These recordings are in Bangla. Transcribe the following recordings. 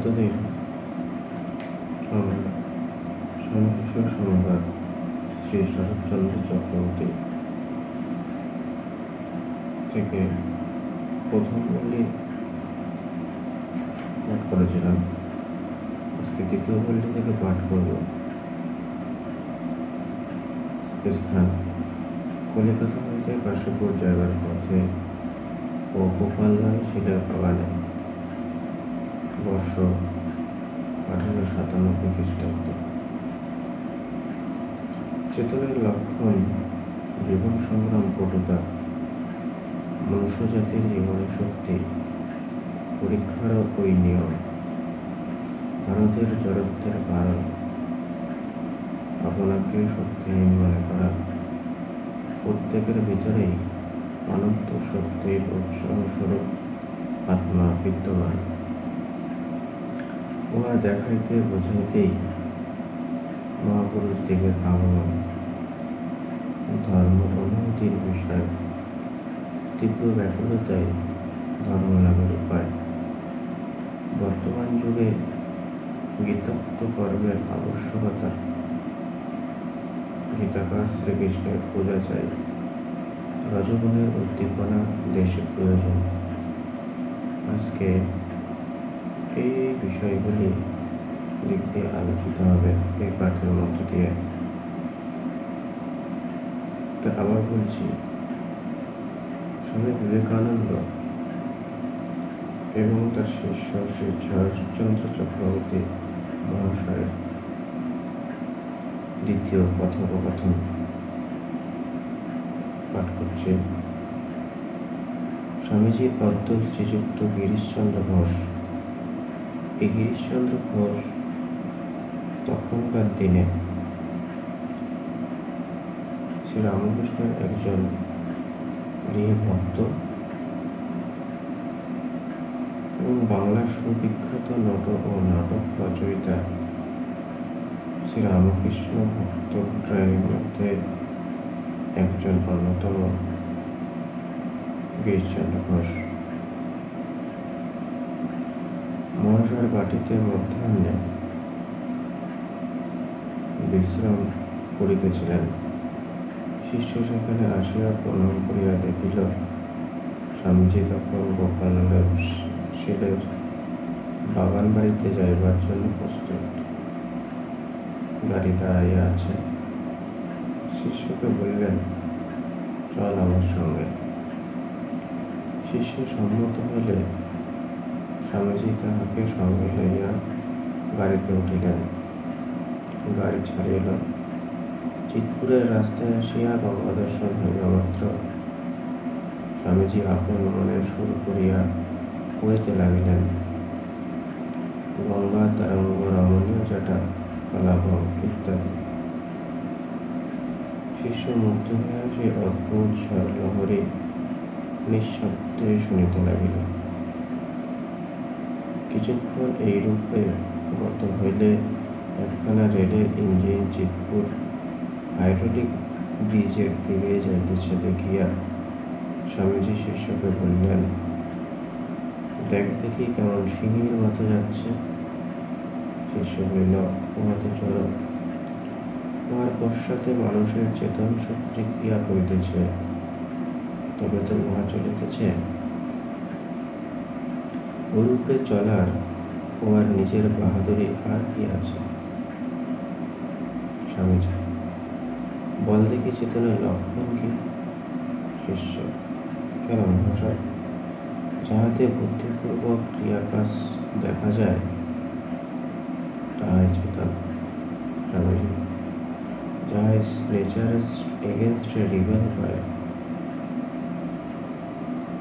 গতদিন আমার সমশিশু সম্রাট শ্রী শরৎচন্দ্র চক্রবর্তী থেকে প্রথম বলি পাঠ করেছিলাম। আজকে দ্বিতীয় বলটি থেকে পাঠ করব। স্থান কলিকাতা হইতে কাশীপুর যাইবার পথে ও গোপাললাল শিলের বাগানে। বর্ষ 1897 খ্রিস্টাব্দ। চেতনের লক্ষণ জীবন সংগ্রাম কটুতা, মনুষ্য জাতির জীবনের শক্তি পরীক্ষার ওই নিয়ম, ভারতের জড়ত্বের কারণ, আপনাকে শক্তিহীন মনে করা, প্রত্যেকের ভিতরেই অনন্ত শক্তির উৎসাহস্বরূপ আত্মা বিদ্যমান। উহা দেখাইতে বোঝাইতেই মহাপুরুষদিগের আগমন। ধর্ম অনুভূতির বিষয়, তীব্র ব্যাকুলতায় ধর্ম লাভের উপায়। বর্তমান যুগে গীতোক্ত কর্মের আবশ্যকতা। গীতাকার শ্রীকৃষ্ণের পূজা চাই, রজগুণের উদ্দীপনা দেশে প্রয়োজন। আজকে এই বিষয়গুলি দিক দিয়ে আলোচিত হবে এই পাঠের মধ্য দিয়ে। আবার বলছি, স্বামী বিবেকানন্দ এবং তার শিষ্য শ্রী শরৎচন্দ্র চক্রবর্তী মহাশয়ের দ্বিতীয় কথোপকথন পাঠ করছে। স্বামীজি পদ্ম শ্রীযুক্ত গিরিশচন্দ্র ঘোষ। এই গিরিশচন্দ্র ঘোষ তখনকার দিনে শ্রী রামকৃষ্ণের একজন গৃহভক্ত এবং বাংলার সুবিখ্যাত নট ও নাটক রচয়িতা শ্রী রামকৃষ্ণ ভক্তপ্রায়ের মধ্যে একজন অন্যতম গিরিশচন্দ্র ঘোষ। মহাশয়ের বাটিতে মধ্যাহ্নে বিশ্রাম করিতেছিলেন। শিষ্য সেখানে আসিয়া প্রণাম করিয়া দেখিল স্বামীজি তখন গোপাললাল শিলের বাগান বাড়িতে যাইবার জন্য প্রস্তুত। গাড়ি দাঁড়াইয়া আছে। শিষ্যকে বললেন, চল আমার সঙ্গে। শিষ্য সম্মত হইলে স্বামীজি তাহাকে সঙ্গে লইয়া গাড়িতে উঠিলেন। গাড়ি ছাড়িল। চিৎপুরের রাস্তায় আসিয়া গঙ্গা দর্শন হইবা মাত্র স্বামীজি আপন মনে সুর করিয়া কইতে লাগিলেন, গঙ্গা তরঙ্গ রমণীয় জটা কলাভং ইত্যাদি। শিষ্য মুগ্ধ হইয়া সেই অদ্ভুত স্বরলহরী নিঃশব্দে শুনিতে লাগিল। কিছুক্ষণ এইরূপে গত হইলে একখানা রেলের ইঞ্জিন চিৎপুর হাইড্রোলিক ব্রিজের দিকে যাইতেছে দেখিয়া স্বামীজি শিষ্যকে বললেন, দেখ দেখি কেমন সিঁড়ির মতো যাচ্ছে। শিষ্য বলিল, উহাতে চলো। উহার পশ্চাতে মানুষের চেতন শক্তি ক্রিয়া করিতেছে, তবে তো উহা চলিতেছে। ওরূপে চলার উহার নিজের বাহাদুরি আর কি আছে? স্বামীজি, বল দেখি চেতনের লক্ষণ কি? শিষ্য, কেন মহাশয়? যাহাতে বুদ্ধিপূর্বক ক্রিয়াকাজ দেখা যায় তাহাই চেতন। স্বামীজি, যাহা নেচারের এগেনস্টে রিবেল করে,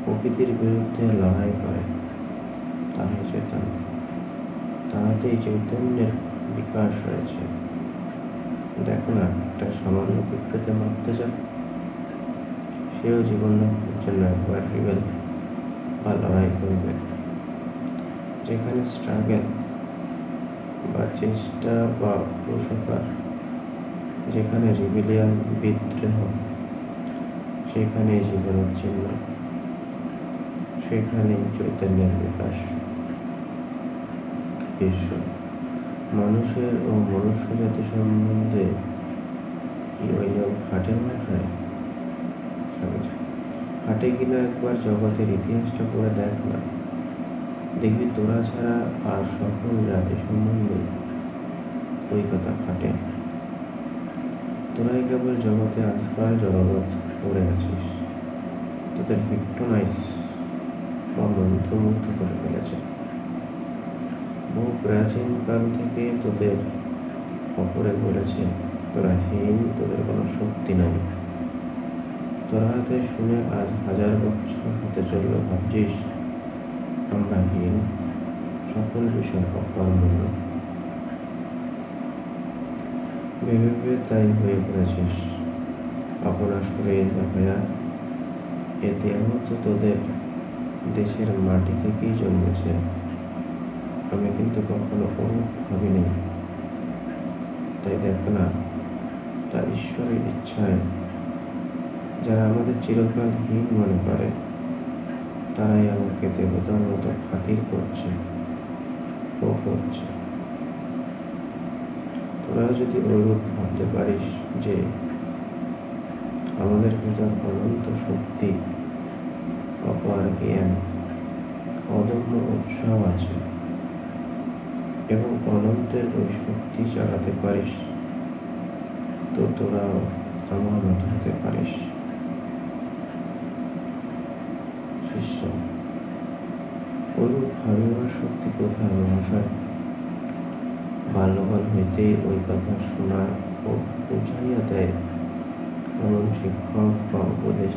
প্রকৃতির বিরুদ্ধে লড়াই করে, তাহাই চেতন। তাহাতেই চৈতন্যের বিকাশ রয়েছে। দেখো না, একটা সামান্য বিকৃতি মারতে যাক, সেও জীবন রক্ষার জন্য একবার রিবেল বা লড়াই করবে। যেখানে স্ট্রাগল বা চেষ্টা বা প্রসকার, যেখানে রিবেলিয়ান বিদ্রোহ, সেখানে জীবনের চিহ্ন, সেখানে চৈতন্যের বিকাশ। বিশ্ব মানুষের ও মনুষ্য জাতি সম্বন্ধে কি ওই লোক খাটের মশাই? খাটে কিনা একবার জগতের ইতিহাসটা পড়ে দেখ না, দেখবি তোরা ছাড়া আর সকল জাতি সম্বন্ধে ওই কথা খাটে। তোরাই কেবল জগতে আজকাল জগৎ করে আছিস, তোদের হিপনোটাইজ বা মন্ত্রমুগ্ধ করে ফেলেছে। বহু প্রাচীন কাল থেকে তোদের অপরে বলেছে তোরা হীন, তোদের কোনো শক্তি নাই। তোরা হাতে শুনে আজ 1000 বছর হতে চলল, ভাবছিস আমরা হীন, সকল বিষয় অকর্মণ্য। ভেবে তাই হয়ে পড়েছিস আপনা শরীর দেখায়া। এ দেহ তো তোদের দেশের মাটি থেকেই জন্মেছে। আমি কিন্তু কখনো ভাবিনি। তাই দেখ না, তা ঈশ্বরের ইচ্ছায় যারা আমাদের চিরকাল হীন মনে করে, তারাই আমাকে দেবতার মতো খাতির করছে ও করছে। তোরা যদি ওইরূপ ভাবতে পারিস যে আমাদের ভিতর অনন্ত শক্তি, অপার জ্ঞান, অদম্য উৎসাহ আছে এবং অনন্তের ওই শক্তি চালাতে পারিস, তো তোরাও আমার মতো হতে পারিস। শিষ্য: ওরূপ ভাবিবার শক্তি কোথায় মহাশয়? বাল্যকাল হইতেই ওই কথা শোনা ও বুঝাইয়া দেয় এমন শিক্ষক বা উপদেশ